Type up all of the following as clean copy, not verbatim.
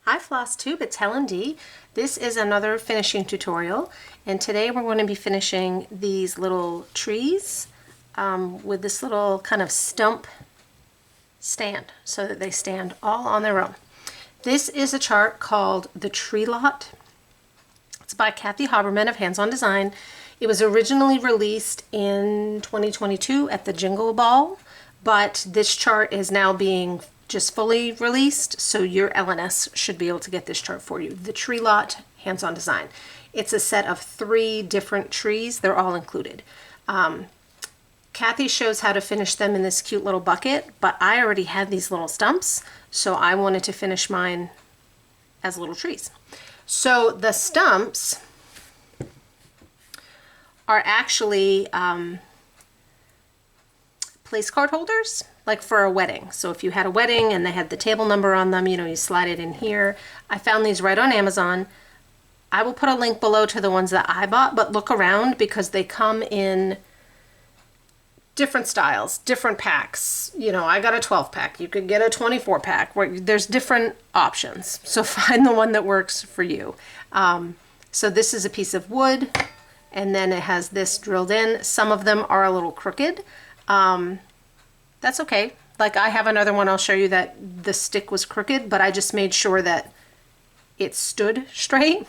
Hi Flosstube, it's Helen D. This is another finishing tutorial, and today we're going to be finishing these little trees with this little kind of stump stand so that they stand all on their own. This is a chart called The Tree Lot. It's by Kathy Haberman of Hands On Design. It was originally released in 2022 at the Jingle Ball, but this chart is now being just fully released, so your LNS should be able to get this chart for you. The Tree Lot, Hands On Design. It's a set of 3 different trees. They're all included. Kathy shows how to finish them in this cute little bucket, but I already had these little stumps, so I wanted to finish mine as little trees. So the stumps are actually place card holders, like for a wedding. So if you had a wedding and they had the table number on them, you slide it in here. I found these right on Amazon. I will put a link below to the ones that I bought, but look around because they come in different styles, different packs. I got a 12 pack. You could get a 24 pack. There's different options. So find the one that works for you. So this is a piece of wood, and then it has this drilled in. Some of them are a little crooked. That's okay. Like I have another one I'll show you that the stick was crooked, but I just made sure that it stood straight.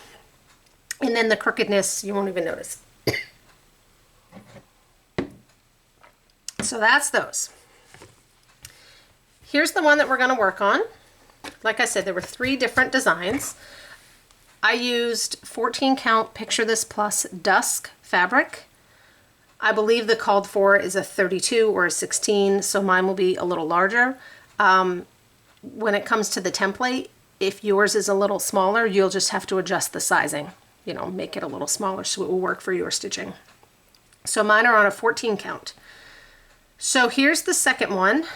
And then the crookedness, you won't even notice. So that's those. Here's the one that we're going to work on. Like I said, there were 3 different designs. I used 14 count Picture This Plus Dusk fabric. I believe the called for is a 32 or a 16, so mine will be a little larger. When it comes to the template, if yours is a little smaller, you'll just have to adjust the sizing. Make it a little smaller so it will work for your stitching. So mine are on a 14 count. So here's the second one.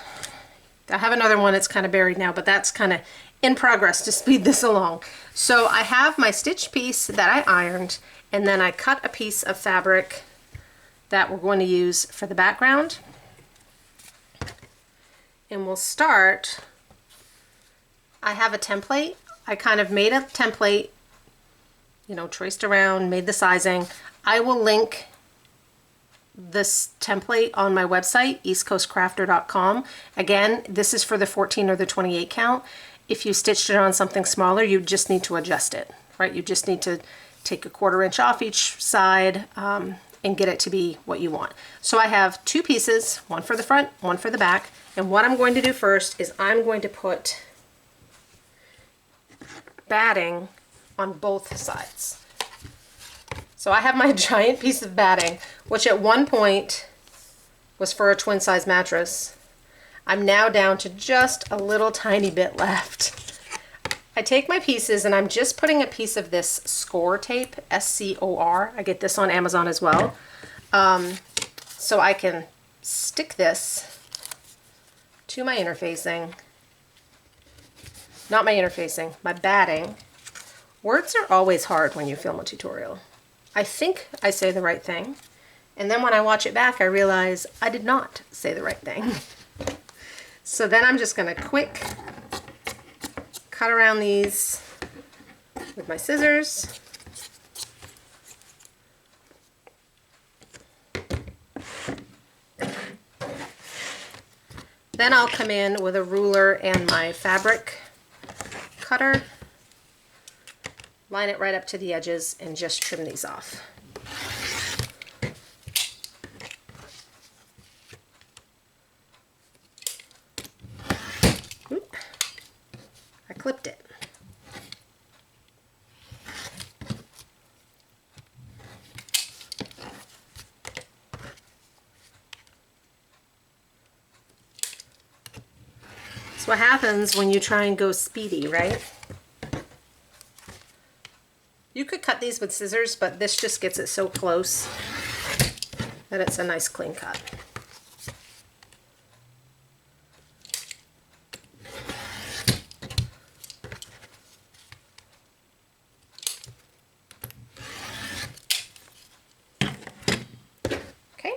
I have another one that's kind of buried now, but that's kind of in progress to speed this along. So I have my stitch piece that I ironed, and then I cut a piece of fabric that we're going to use for the background. And we'll start, I have a template. I kind of made a template, traced around, made the sizing. I will link this template on my website, eastcoastcrafter.com. Again, this is for the 14 or the 28 count. If you stitched it on something smaller, you just need to adjust it, right? You just need to take a 1/4 inch off each side and get it to be what you want. So I have 2 pieces, one for the front, one for the back. And what I'm going to do first is I'm going to put batting on both sides. So I have my giant piece of batting, which at one point was for a twin size mattress. I'm now down to just a little tiny bit left. I take my pieces and I'm just putting a piece of this score tape, S-C-O-R. I get this on Amazon as well. So I can stick this to my interfacing. Not my interfacing, my batting. Words are always hard when you film a tutorial. I think I say the right thing, and then when I watch it back I realize I did not say the right thing. So then I'm just going to quick cut around these with my scissors. Then I'll come in with a ruler and my fabric cutter, line it right up to the edges, and just trim these off. Oop. I clipped it. That's what happens when you try and go speedy, right? You could cut these with scissors, but this just gets it so close that it's a nice clean cut. Okay.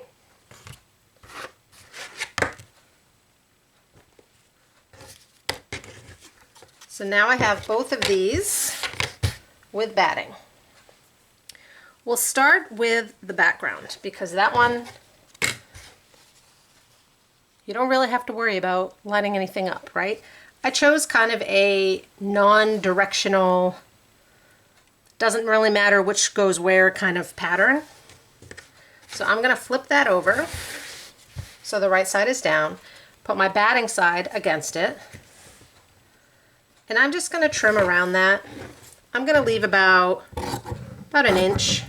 So now I have both of these with batting. We'll start with the background because that one, you don't really have to worry about lining anything up, right? I chose kind of a non-directional, doesn't really matter which goes where kind of pattern. So I'm gonna flip that over so the right side is down, put my batting side against it, and I'm just gonna trim around that. I'm gonna leave about an inch.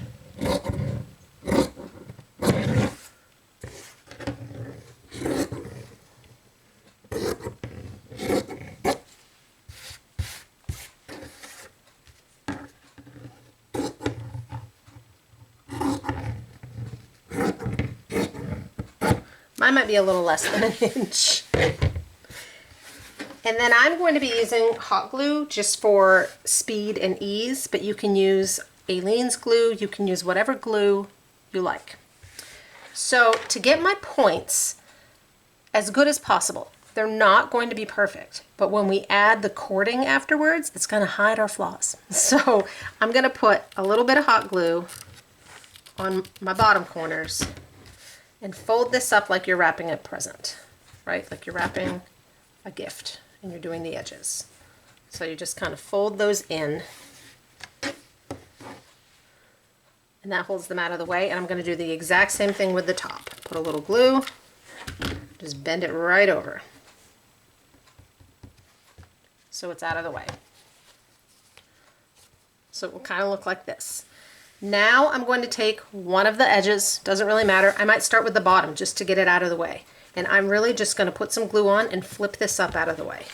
Mine might be a little less than an inch. And then I'm going to be using hot glue just for speed and ease, but you can use Aleene's glue, you can use whatever glue you like. So to get my points as good as possible, they're not going to be perfect, but when we add the cording afterwards, it's going to hide our flaws. So I'm going to put a little bit of hot glue on my bottom corners and fold this up like you're wrapping a present, right? Like you're wrapping a gift and you're doing the edges. So you just kind of fold those in, and that holds them out of the way. And I'm going to do the exact same thing with the top. Put a little glue, just bend it right over so it's out of the way. So it will kind of look like this. Now I'm going to take one of the edges, doesn't really matter. I might start with the bottom just to get it out of the way. And I'm really just going to put some glue on and flip this up out of the way.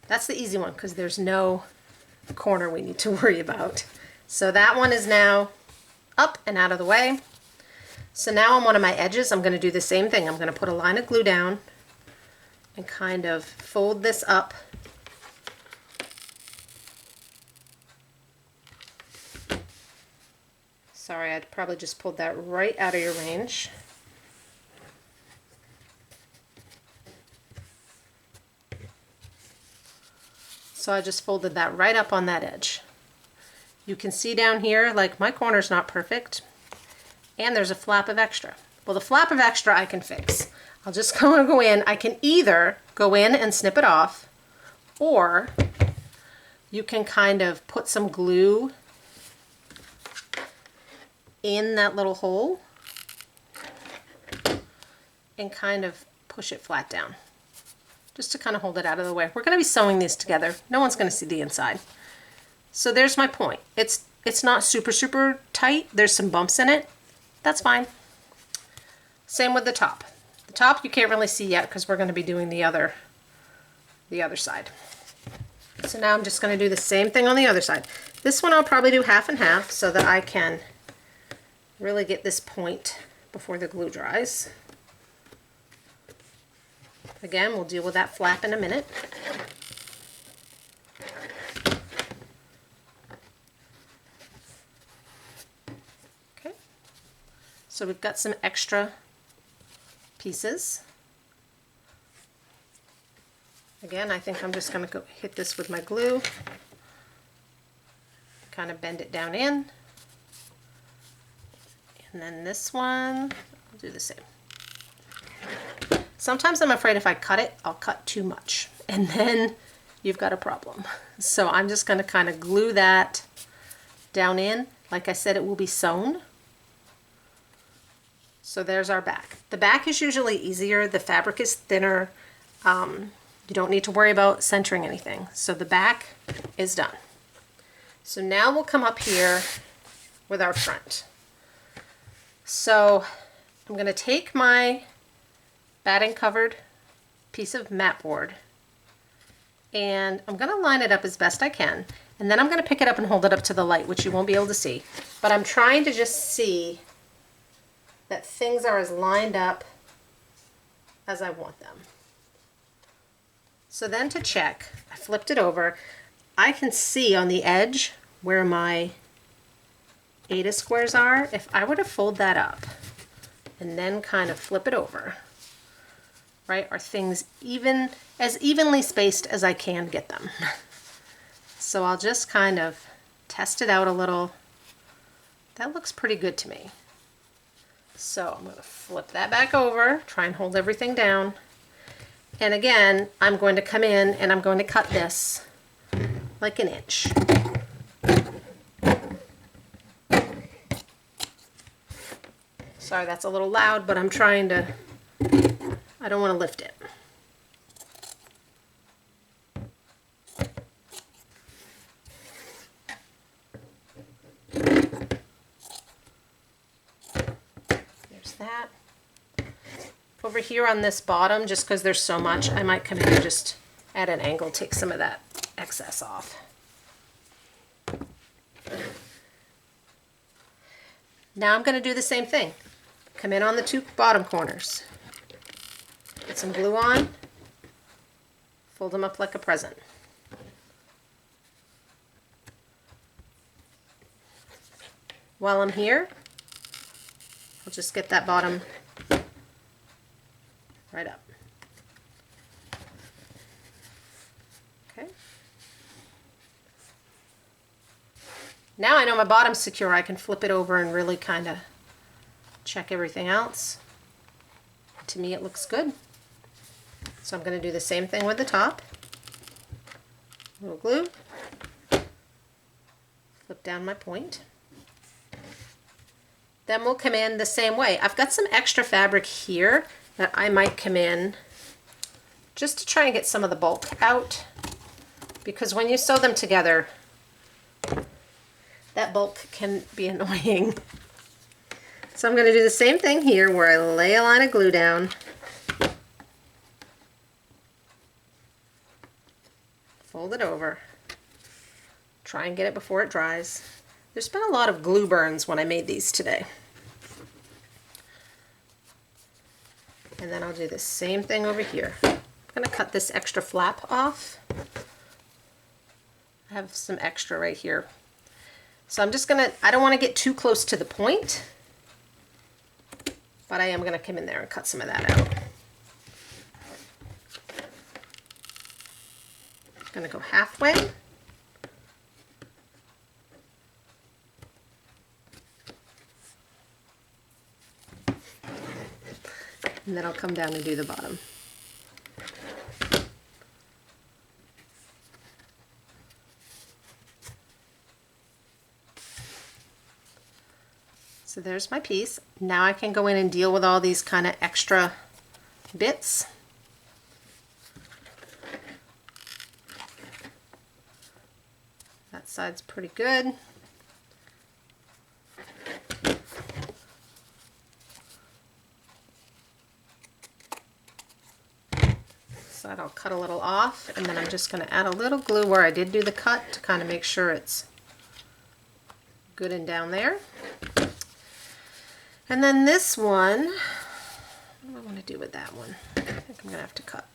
That's the easy one because there's no corner we need to worry about. So that one is now up and out of the way. So now on one of my edges, I'm going to do the same thing. I'm going to put a line of glue down and kind of fold this up. Sorry, I probably just pulled that right out of your range. So I just folded that right up on that edge. You can see down here, like my corner's not perfect, and there's a flap of extra. Well, the flap of extra I can fix. I'll just go in. I can either go in and snip it off, or you can kind of put some glue in that little hole and kind of push it flat down just to kind of hold it out of the way. We're going to be sewing these together. No one's going to see the inside. So there's my point. It's not super tight. There's some bumps in it. That's fine. Same with the top. The top you can't really see yet because we're going to be doing the other side. So now I'm just going to do the same thing on the other side. This one I'll probably do half and half so that I can really get this point before the glue dries. Again, we'll deal with that flap in a minute. Okay, so we've got some extra pieces. Again, I think I'm just going to go hit this with my glue, kind of bend it down in. And then this one, I'll do the same. Sometimes I'm afraid if I cut it, I'll cut too much, and then you've got a problem. So I'm just going to kind of glue that down in. Like I said, it will be sewn. So there's our back. The back is usually easier. The fabric is thinner. You don't need to worry about centering anything. So the back is done. So now we'll come up here with our front. So I'm going to take my batting covered piece of mat board and I'm going to line it up as best I can, and then I'm going to pick it up and hold it up to the light, which you won't be able to see, but I'm trying to just see that things are as lined up as I want them. So then to check, I flipped it over. I can see on the edge where my Aida squares are. If I were to fold that up and then kind of flip it over, right? Are things as evenly spaced as I can get them. So I'll just kind of test it out a little. That looks pretty good to me. So I'm going to flip that back over, try and hold everything down. And again, I'm going to come in and I'm going to cut this like an inch. Sorry, that's a little loud, but I'm trying to, I don't want to lift it. There's that. Over here on this bottom, just because there's so much, I might come in and just at an angle take some of that excess off. Now I'm going to do the same thing. Come in on the two bottom corners. Get some glue on. Fold them up like a present. While I'm here, I'll just get that bottom right up. Okay. Now I know my bottom's secure, I can flip it over and really kind of check everything else. To me it looks good. So I'm going to do the same thing with the top. A little glue. Flip down my point. Then we'll come in the same way. I've got some extra fabric here that I might come in just to try and get some of the bulk out, because when you sew them together, that bulk can be annoying. So I'm going to do the same thing here where I lay a line of glue down, fold it over, try and get it before it dries. There's been a lot of glue burns when I made these today. And then I'll do the same thing over here. I'm going to cut this extra flap off. I have some extra right here. So I'm just going to, I don't want to get too close to the point, but I am going to come in there and cut some of that out. I'm going to go halfway. And then I'll come down and do the bottom. So there's my piece. Now I can go in and deal with all these kind of extra bits. That side's pretty good. Side I'll cut a little off, and then I'm just going to add a little glue where I did do the cut to kind of make sure it's good and down there. And then this one, what do I want to do with that one? I think I'm going to have to cut.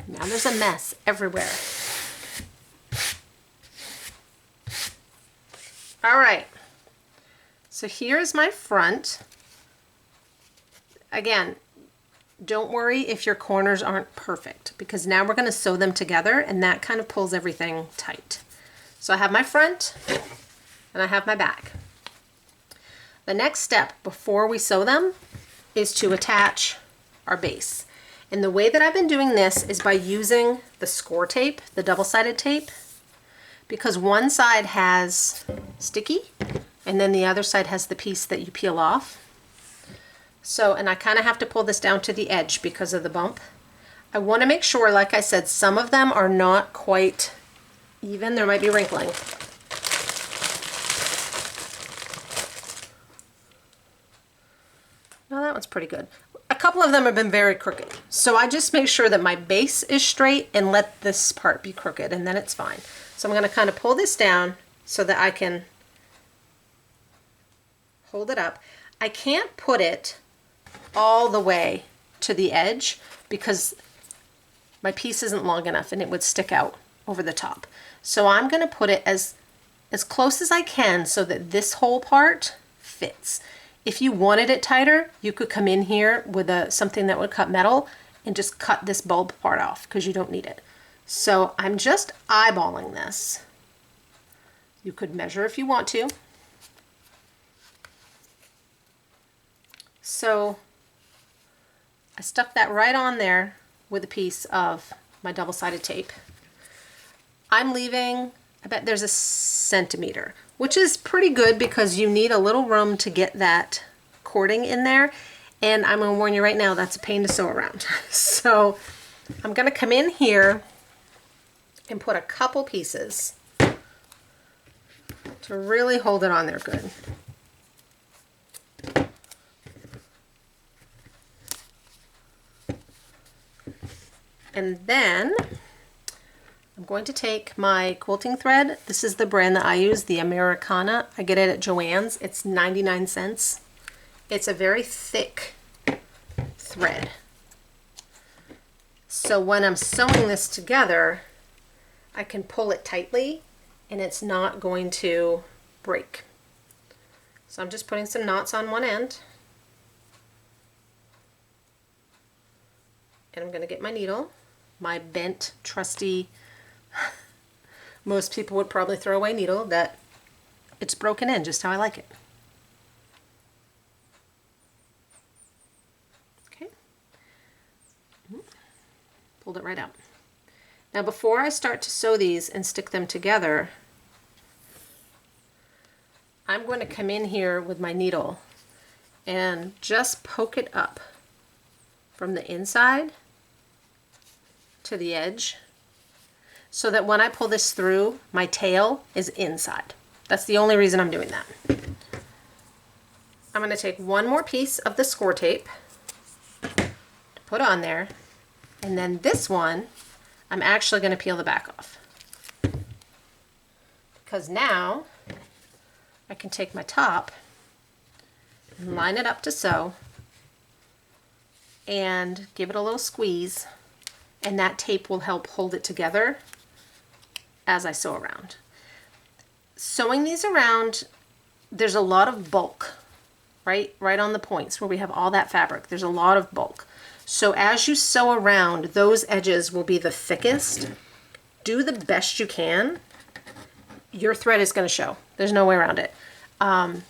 Now there's a mess everywhere. All right, so here's my front. Again, don't worry if your corners aren't perfect, because now we're going to sew them together and that kind of pulls everything tight. So I have my front and I have my back. The next step before we sew them is to attach our base. And the way that I've been doing this is by using the score tape, the double-sided tape, because one side has sticky and then the other side has the piece that you peel off. So, and I kind of have to pull this down to the edge because of the bump. I want to make sure, like I said, some of them are not quite even. There might be wrinkling. No, that one's pretty good. A couple of them have been very crooked. So I just make sure that my base is straight and let this part be crooked, and then it's fine. So I'm going to kind of pull this down so that I can hold it up. I can't put it all the way to the edge because my piece isn't long enough and it would stick out over the top. So I'm going to put it as close as I can so that this whole part fits. If you wanted it tighter, you could come in here with something that would cut metal and just cut this bulb part off because you don't need it. So I'm just eyeballing this. You could measure if you want to. So I stuck that right on there with a piece of my double-sided tape. I'm leaving, I bet there's 1 centimeter, which is pretty good because you need a little room to get that cording in there. And I'm going to warn you right now, that's a pain to sew around. So I'm going to come in here and put a couple pieces to really hold it on there good. And then I'm going to take my quilting thread. This is the brand that I use, the Americana. I get it at Joann's. It's 99 cents. It's a very thick thread. So when I'm sewing this together, I can pull it tightly and it's not going to break. So I'm just putting some knots on one end. And I'm going to get my needle, my bent, trusty, most people would probably throw away needle that it's broken in just how I like it. Okay. Pulled it right out. Now before I start to sew these and stick them together, I'm going to come in here with my needle and just poke it up from the inside to the edge so that when I pull this through, my tail is inside. That's the only reason I'm doing that. I'm going to take one more piece of the score tape to put on there, and then this one I'm actually going to peel the back off because now I can take my top and line it up to sew and give it a little squeeze, and that tape will help hold it together as I sew around. Sewing these around, there's a lot of bulk, right on the points where we have all that fabric. There's a lot of bulk. So as you sew around, those edges will be the thickest. Do the best you can. Your thread is going to show. There's no way around it. Let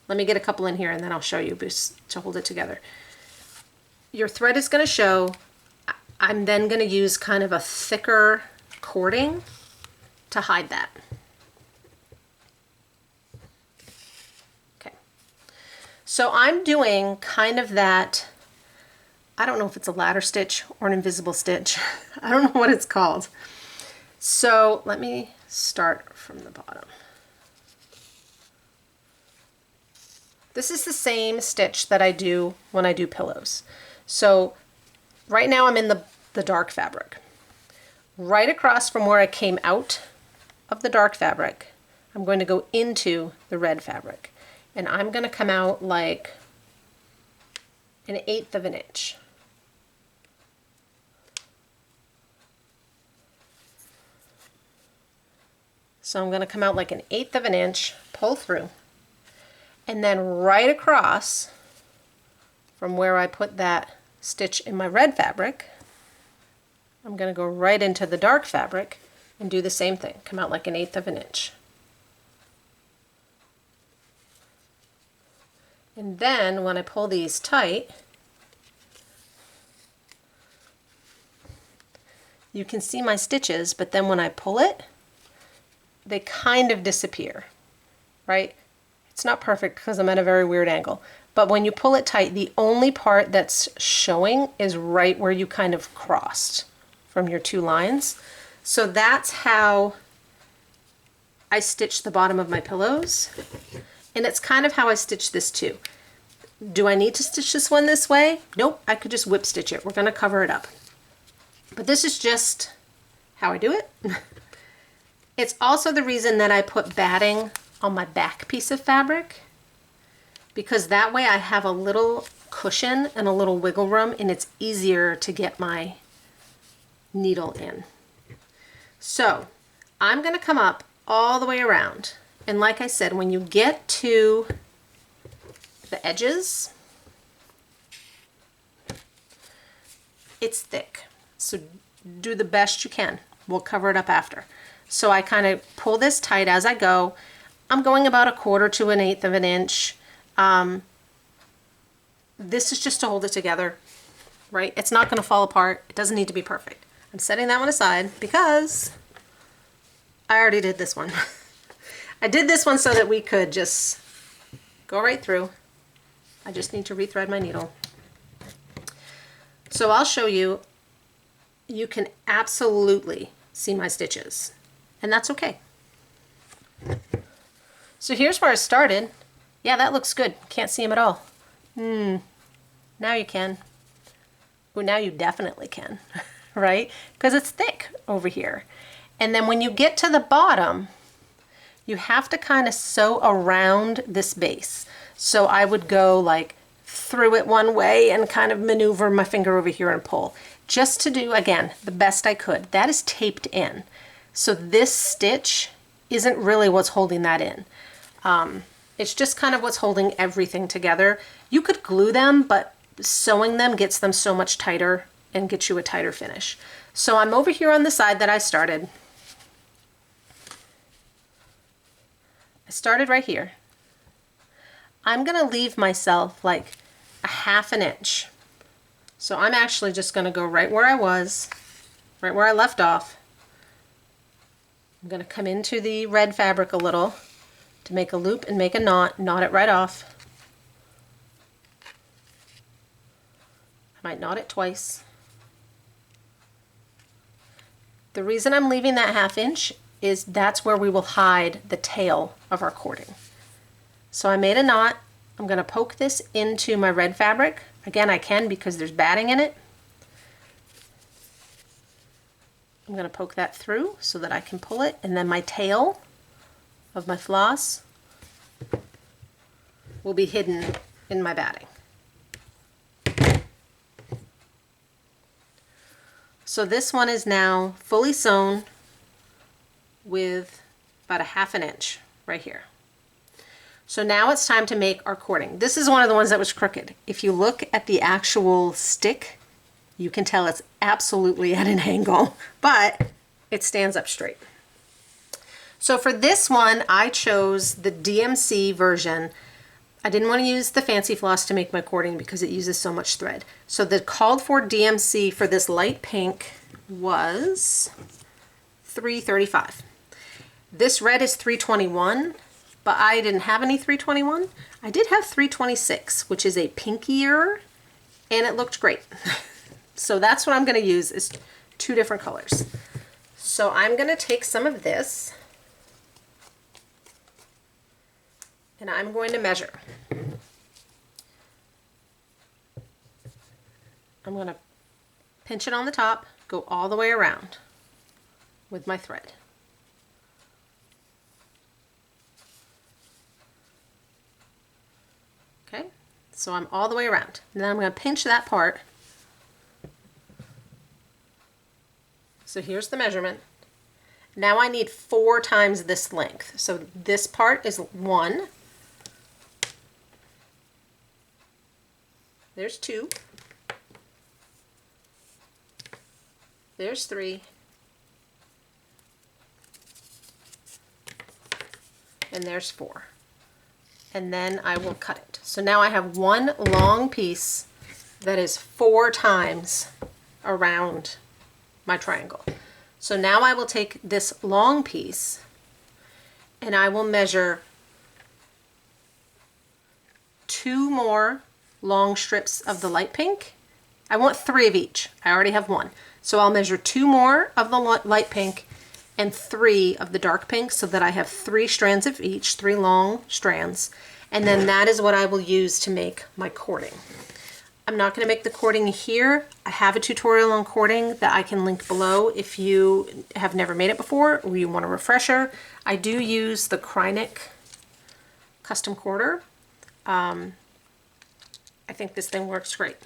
me get a couple in here and then I'll show you to hold it together. Your thread is going to show. I'm then going to use kind of a thicker cording to hide that. Okay. So I'm doing kind of that, I don't know if it's a ladder stitch or an invisible stitch. I don't know what it's called. So let me start from the bottom. This is the same stitch that I do when I do pillows. So right now I'm in the dark fabric. Right across from where I came out of the dark fabric, I'm going to go into the red fabric. And I'm going to come out like 1/8 of an inch. So I'm going to come out like 1/8 of an inch, pull through, and then right across from where I put that stitch in my red fabric, I'm going to go right into the dark fabric and do the same thing. Come out like 1/8 of an inch. And then when I pull these tight, you can see my stitches, but then when I pull it, they kind of disappear, right? It's not perfect because I'm at a very weird angle. But when you pull it tight, the only part that's showing is right where you kind of crossed from your two lines. So that's how I stitch the bottom of my pillows. And it's kind of how I stitch this too. Do I need to stitch this one this way? Nope, I could just whip stitch it. We're going to cover it up. But this is just how I do it. It's also the reason that I put batting on my back piece of fabric, because that way I have a little cushion and a little wiggle room, and it's easier to get my needle in. So I'm going to come up all the way around, and like I said, when you get to the edges, it's thick, so do the best you can. We'll cover it up after. So I kind of pull this tight as I go. I'm going about 1/4 to 1/8 of an inch. This is just to hold it together, right? It's not going to fall apart. It doesn't need to be perfect. I'm setting that one aside because I already did this one. I did this one so that we could just go right through. I just need to rethread my needle. So I'll show you. You can absolutely see my stitches, and that's okay. So here's where I started. Yeah, that looks good. Can't see them at all. Now you can. Well, now you definitely can, right? Because it's thick over here. And then when you get to the bottom, you have to kind of sew around this base. So I would go like through it one way and kind of maneuver my finger over here and pull, just to do, again, the best I could. That is taped in. So this stitch isn't really what's holding that in. It's just kind of what's holding everything together. You could glue them, but sewing them gets them so much tighter and gets you a tighter finish. So I'm over here on the side that I started. I started right here. I'm gonna leave myself like 1/2 an inch. So I'm actually just gonna go right where I was, right where I left off. I'm gonna come into the red fabric a little to make a loop and make a knot it right off. I might knot it twice. The reason I'm leaving that 1/2 inch is that's where we will hide the tail of our cording. So I made a knot. I'm going to poke this into my red fabric. Again, I can because there's batting in it. I'm going to poke that through so that I can pull it, and then my tail of my floss will be hidden in my batting. So this one is now fully sewn with about 1/2 an inch right here. So now it's time to make our cording. This is one of the ones that was crooked. If you look at the actual stick, you can tell it's absolutely at an angle, but it stands up straight. So for this one, I chose the DMC version. I didn't want to use the fancy floss to make my cording because it uses so much thread. So the called for DMC for this light pink was $3.35. This red is $3.21, but I didn't have any $3.21. I did have $3.26, which is a pinkier, and it looked great. So that's what I'm going to use, is 2 different colors. So I'm going to take some of this, and I'm going to measure. I'm going to pinch it on the top, go all the way around with my thread. Okay, so I'm all the way around. And then I'm going to pinch that part. So here's the measurement. Now I need 4 times this length. So this part is 1. There's 2. There's 3. And there's 4. And then I will cut it. So now I have one long piece that is 4 times around my triangle. So now I will take this long piece and I will measure 2 more long strips of the light pink. I want 3 of each. I already have 1. So I'll measure 2 more of the light pink and 3 of the dark pink so that I have 3 strands of each, 3 long strands. And then that is what I will use to make my cording. I'm not going to make the cording here. I have a tutorial on cording that I can link below if you have never made it before or you want a refresher. I do use the Kreinik custom quarter. I think this thing works great.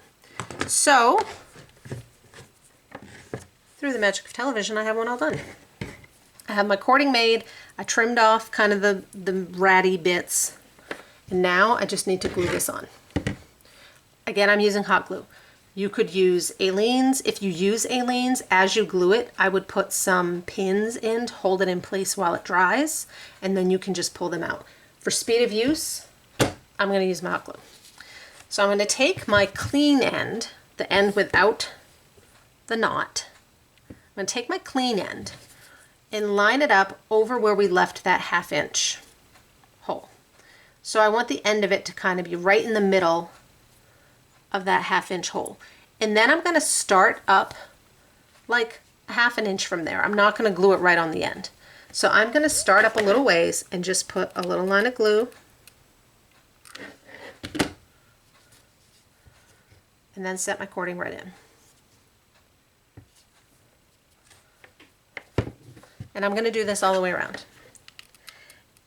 So, through the magic of television, I have one all done. I have my cording made. I trimmed off kind of the ratty bits. And now I just need to glue this on. Again, I'm using hot glue. You could use Aleene's. If you use Aleene's, as you glue it, I would put some pins in to hold it in place while it dries, and then you can just pull them out. For speed of use, I'm going to use my hot glue. So I'm going to take my clean end, the end without the knot. I'm going to take my clean end and line it up over where we left that 1/2 inch hole. So I want the end of it to kind of be right in the middle of that 1/2 inch hole. And then I'm going to start up like 1/2 inch from there. I'm not going to glue it right on the end. So I'm going to start up a little ways and just put a little line of glue and then set my cording right in. And I'm going to do this all the way around.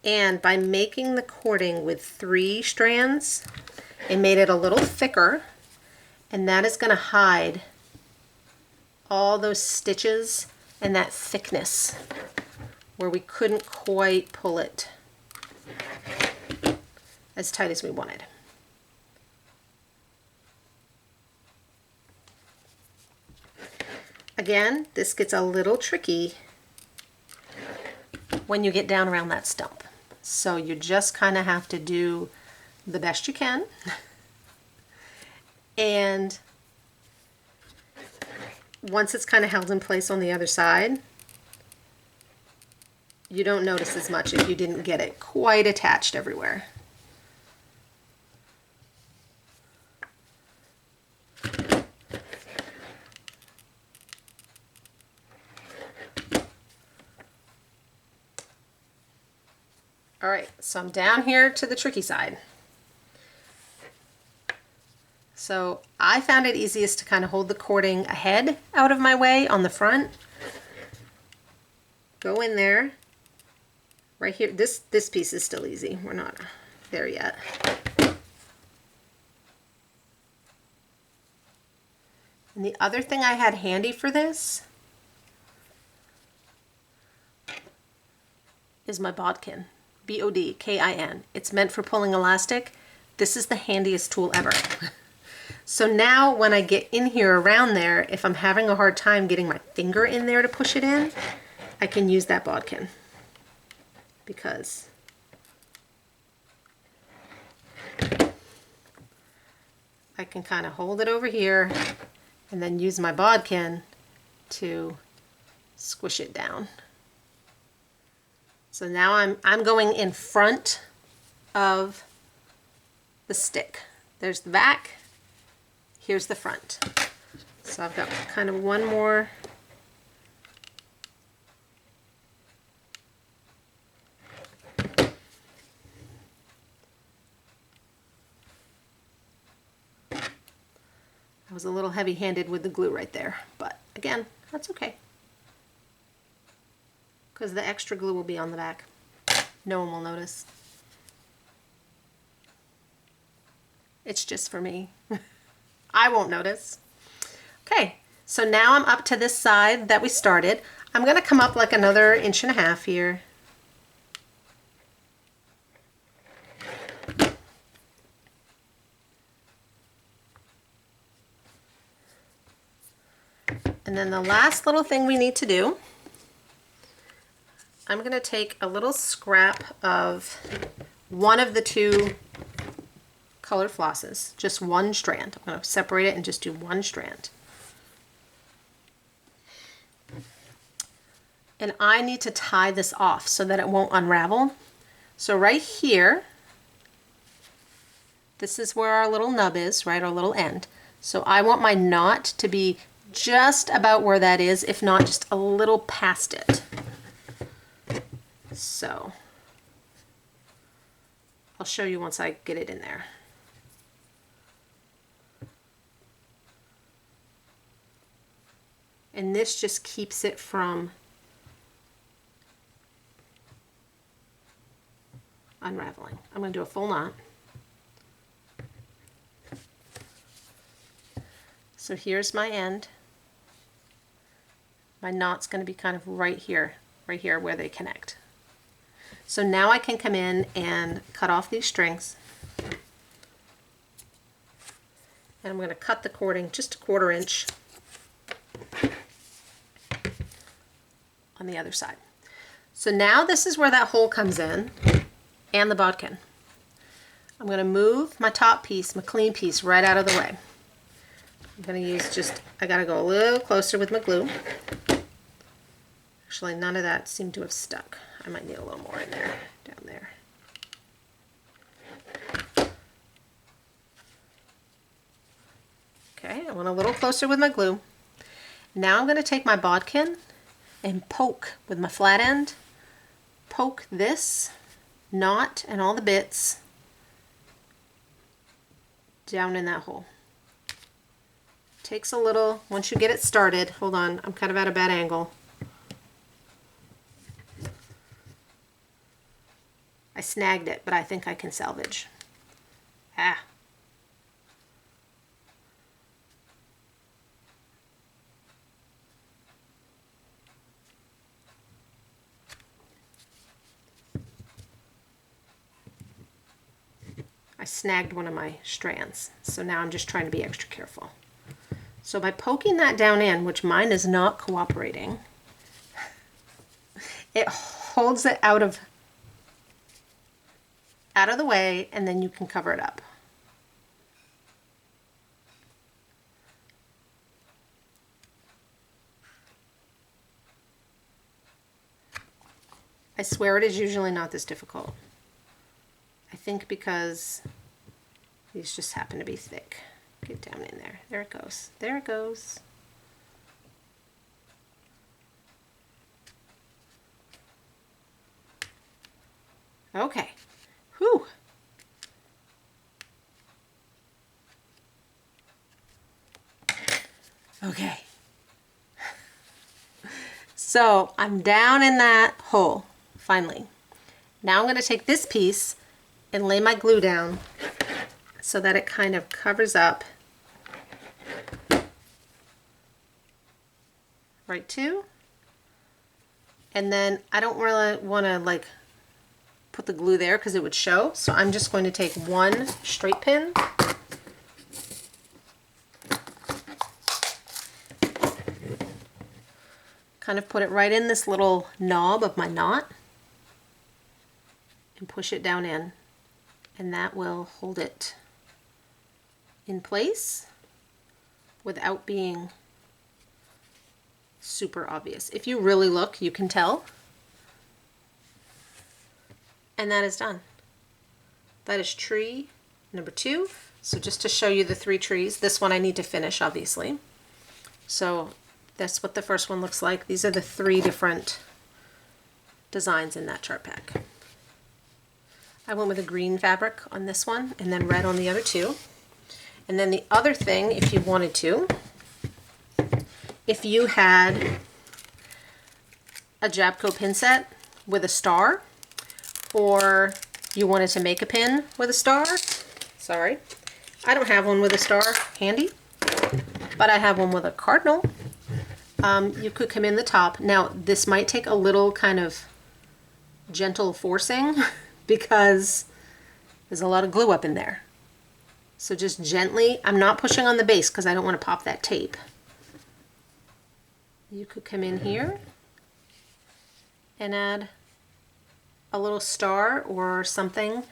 And by making the cording with 3 strands, it made it a little thicker, and that is going to hide all those stitches and that thickness where we couldn't quite pull it as tight as we wanted. Again, this gets a little tricky when you get down around that stump. So you just kind of have to do the best you can. And once it's kind of held in place on the other side, you don't notice as much if you didn't get it quite attached everywhere. All right, so I'm down here to the tricky side. So I found it easiest to kind of hold the cording ahead out of my way on the front. Go in there, right here. This piece is still easy. We're not there yet. And the other thing I had handy for this is my bodkin. B-O-D-K-I-N. It's meant for pulling elastic. This is the handiest tool ever. So now when I get in here around there, if I'm having a hard time getting my finger in there to push it in, I can use that bodkin. Because I can kind of hold it over here and then use my bodkin to squish it down. So now I'm going in front of the stick. There's the back, here's the front. So I've got kind of one more. I was a little heavy-handed with the glue right there, but again, that's okay, because the extra glue will be on the back. No one will notice. It's just for me. I won't notice. Okay, so now I'm up to this side that we started. I'm going to come up like another 1.5 inches here. And then the last little thing we need to do, I'm going to take a little scrap of one of the 2 colored flosses, just one strand. I'm going to separate it and just do one strand. And I need to tie this off so that it won't unravel. So right here, this is where our little nub is, right, our little end. So I want my knot to be just about where that is, if not just a little past it. So I'll show you once I get it in there. And this just keeps it from unraveling. I'm going to do a full knot. So here's my end. My knot's going to be kind of right here where they connect. So now I can come in and cut off these strings. And I'm going to cut the cording just a 1/4 inch on the other side. So now this is where that hole comes in and the bodkin. I'm going to move my top piece, my clean piece, right out of the way. I'm going to use just, I got to go a little closer with my glue. Actually, none of that seemed to have stuck. I might need a little more in there, down there. Okay, I went a little closer with my glue. Now I'm going to take my bodkin and poke with my flat end, poke this knot and all the bits down in that hole. Takes a little, once you get it started, hold on, I'm kind of at a bad angle. I snagged it, but I think I can salvage. Ah. I snagged one of my strands, so now I'm just trying to be extra careful. So by poking that down in, which mine is not cooperating, it holds it out of the way, and then you can cover it up. I swear it is usually not this difficult. I think because these just happen to be thick. Get down in there. There it goes. There it goes. Okay. Whew. Okay. So I'm down in that hole, finally. Now I'm going to take this piece and lay my glue down so that it kind of covers up right too. And then I don't really want to like put the glue there because it would show. So I'm just going to take one straight pin kind of put it right in this little knob of my knot and push it down in, and that will hold it in place without being super obvious. If you really look, you can tell. And that is done. That is tree number 2. So just to show you the 3 trees, this one I need to finish obviously. So that's what the first one looks like. These are the 3 different designs in that chart pack. I went with a green fabric on this one and then red on the other 2. And then the other thing, if you wanted to, if you had a Jabco pin set with a star, or you wanted to make a pin with a star, sorry, I don't have one with a star handy, but I have one with a cardinal. You could come in the top. Now this might take a little kind of gentle forcing because there's a lot of glue up in there. So just gently, I'm not pushing on the base because I don't want to pop that tape. You could come in here and add a little star or something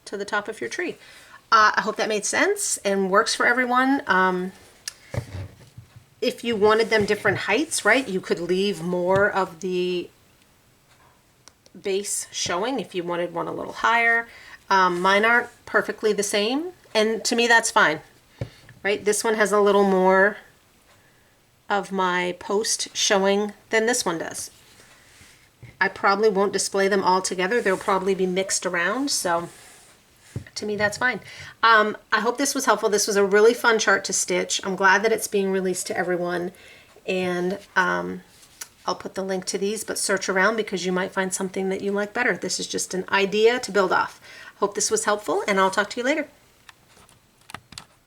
to the top of your tree. I hope that made sense and works for everyone. If you wanted them different heights, right, you could leave more of the base showing if you wanted one a little higher. Mine aren't perfectly the same, and to me that's fine, right? This one has a little more of my post showing than this one does. I probably won't display them all together. They'll probably be mixed around, so to me that's fine. I hope this was helpful. This was a really fun chart to stitch. I'm glad that it's being released to everyone, And I'll put the link to these, but search around because you might find something that you like better. This is just an idea to build off. Hope this was helpful, and I'll talk to you later.